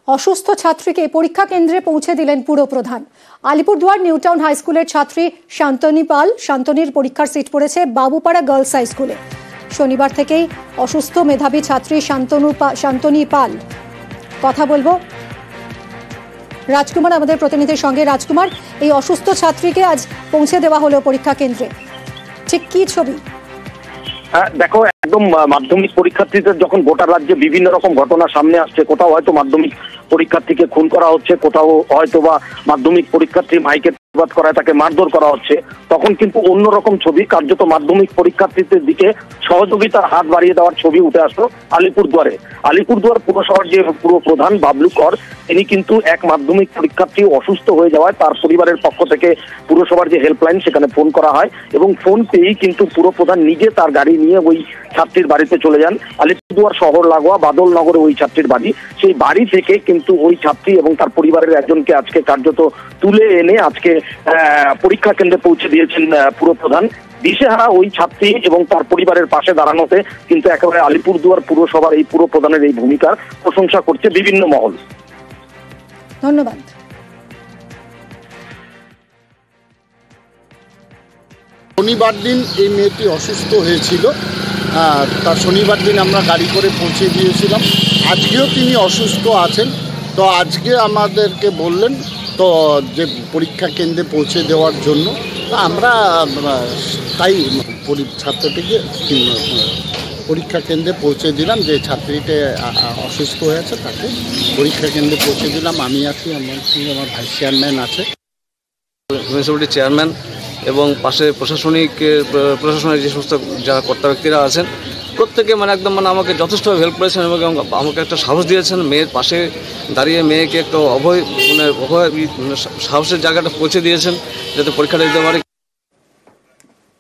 অসুস্থ ছাত্রীকে পরীক্ষা কেন্দ্রে পৌঁছে দিলেন পুরপ্রধান। আলিপুরদুয়ার নিউটাউন হাই স্কুলের ছাত্রী শান্তনী পাল। শান্তনীর পরীক্ষার সিট পড়েছে বাবুপাড়া গার্লস হাই স্কুলে। শনিবার থেকেই অসুস্থ মেধাবী ছাত্রী শান্তনী পাল। কথা বলবো রাজকুমার আমাদের প্রতিনিধির সঙ্গে। রাজকুমার, এই অসুস্থ ছাত্রীকে আজ পৌঁছে দেওয়া হলো পরীক্ষা কেন্দ্রে, ঠিক কি ছবি? দেখো, একদম মাধ্যমিক পরীক্ষার্থীদের যখন গোটা রাজ্যে বিভিন্ন রকম ঘটনা সামনে আসছে, কোথাও হয়তো মাধ্যমিক পরীক্ষার্থীকে খুন করা হচ্ছে, কোথাও হয়তো বা মাধ্যমিক পরীক্ষার্থী মাইকে প্রতিবাদ করায় তাকে মারধর করা হচ্ছে, তখন কিন্তু অন্যরকম ছবি, কার্যত মাধ্যমিক পরীক্ষার্থীদের দিকে সহযোগিতার হাত বাড়িয়ে দেওয়ার ছবি উঠে আসলো আলিপুরদুয়ারে। আলিপুরদুয়ার পুরসভার যে পুরপ্রধান বাবলু কর, তিনি কিন্তু এক মাধ্যমিক পরীক্ষার্থী অসুস্থ হয়ে যাওয়ায় তার পরিবারের পক্ষ থেকে পুরসভার যে হেল্পলাইন সেখানে ফোন করা হয় এবং ফোন পেয়েই কিন্তু পুরপ্রধান নিজে তার গাড়ি নিয়ে ওই ছাত্রীর বাড়িতে চলে যান। আলিপুরদুয়ার শহর লাগোয়া বাদলনগরে ওই ছাত্রীর বাড়ি। সেই বাড়ি থেকে কিন্তু ওই ছাত্রী এবং তার পরিবারের একজনকে আজকে কার্যত তুলে এনে আজকে পরীক্ষা কেন্দ্রে পৌঁছে দিয়েছেন পুরপ্রধান। দিশেহারা ওই ছাত্রী এবং তার পরিবারের পাশে দাঁড়ানোতে কিন্তু একেবারে আলিপুরদুয়ার পুরসভার এই পুরপ্রধানের এই ভূমিকার প্রশংসা করছে বিভিন্ন মহল। ধন্যবাদ। শনিবার দিন এই মেয়েটি অসুস্থ হয়েছিল, তার শনিবার দিন আমরা গাড়ি করে পৌঁছে দিয়েছিলাম। আজকেও তিনি অসুস্থ আছেন, তো আজকে আমাদেরকে বললেন তো যে পরীক্ষা কেন্দ্রে পৌঁছে দেওয়ার জন্য। আমরা তাই ছাত্রটিকে পরীক্ষা কেন্দ্রে পৌঁছে দিলাম। যে ছাত্রীটা অসুস্থ হয়েছে তাকে পরীক্ষা কেন্দ্রে পৌঁছে দিলাম। আমি আছি, আমার সঙ্গে আমার ভাইস চেয়ারম্যান আছে, মিউনিসিপ্যালিটি চেয়ারম্যান এবং পাশে প্রশাসনিক যে সমস্ত যারা কর্তা ব্যক্তিরা আছেন প্রত্যেকে একদম আমাকে যথেষ্টভাবে হেল্প করেছেন এবং আমাকে একটা সাহস দিয়েছেন। মেয়ের পাশে দাঁড়িয়ে মেয়েকে একটা সাহসের জায়গাটা পৌঁছে দিয়েছেন যাতে পরীক্ষাটা দিতে পারে।